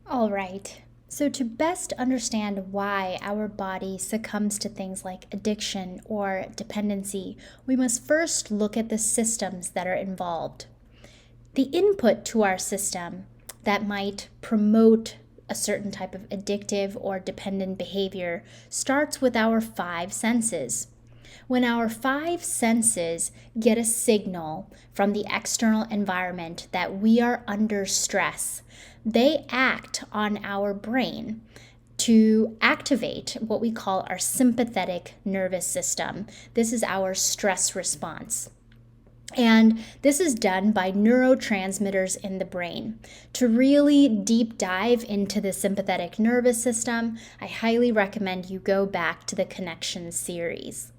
All right. So, to best understand why our body succumbs to things like addiction or dependency, we must first look at the systems that are involved. The input to our system that might promote a certain type of addictive or dependent behavior starts with our five senses. When our five senses get a signal from the external environment that we are under stress, they act on our brain to activate what we call our sympathetic nervous system. This is our stress response. And this is done by neurotransmitters in the brain. To really deep dive into the sympathetic nervous system, I highly recommend you go back to the Connection series.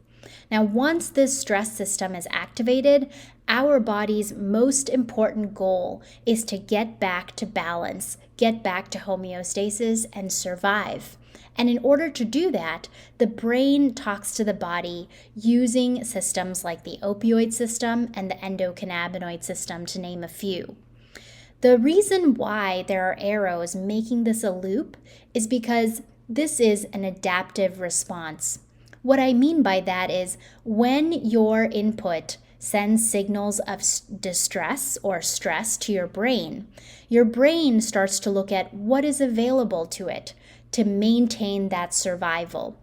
Now, once this stress system is activated, our body's most important goal is to get back to balance, get back to homeostasis, and survive. And in order to do that, the brain talks to the body using systems like the opioid system and the endocannabinoid system, to name a few. The reason why there are arrows making this a loop is because this is an adaptive response. What I mean by that is when your input sends signals of distress or stress to your brain starts to look at what is available to it to maintain that survival.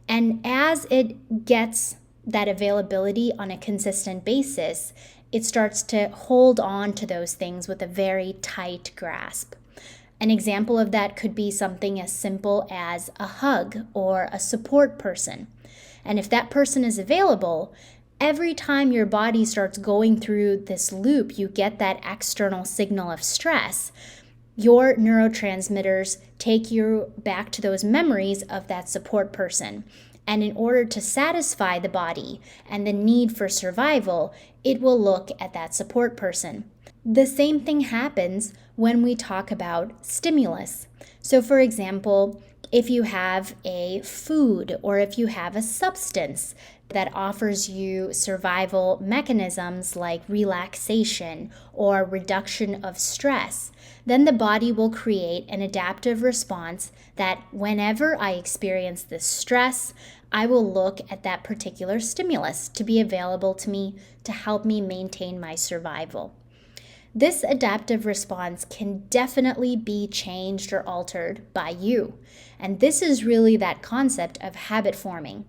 And as it gets that availability on a consistent basis, it starts to hold on to those things with a very tight grasp. An example of that could be something as simple as a hug or a support person. And if that person is available, every time your body starts going through this loop, you get that external signal of stress. Your neurotransmitters take you back to those memories of that support person. And in order to satisfy the body and the need for survival, it will look at that support person. The same thing happens when we talk about stimulus. So, for example, if you have a food or if you have a substance that offers you survival mechanisms like relaxation or reduction of stress, then the body will create an adaptive response that whenever I experience this stress, I will look at that particular stimulus to be available to me to help me maintain my survival. This adaptive response can definitely be changed or altered by you. And this is really that concept of habit forming.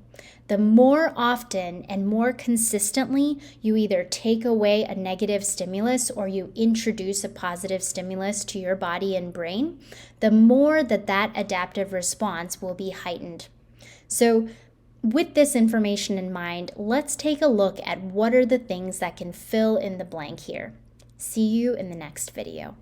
The more often and more consistently you either take away a negative stimulus or you introduce a positive stimulus to your body and brain, the more that adaptive response will be heightened. So, with this information in mind, let's take a look at what are the things that can fill in the blank here. See you in the next video.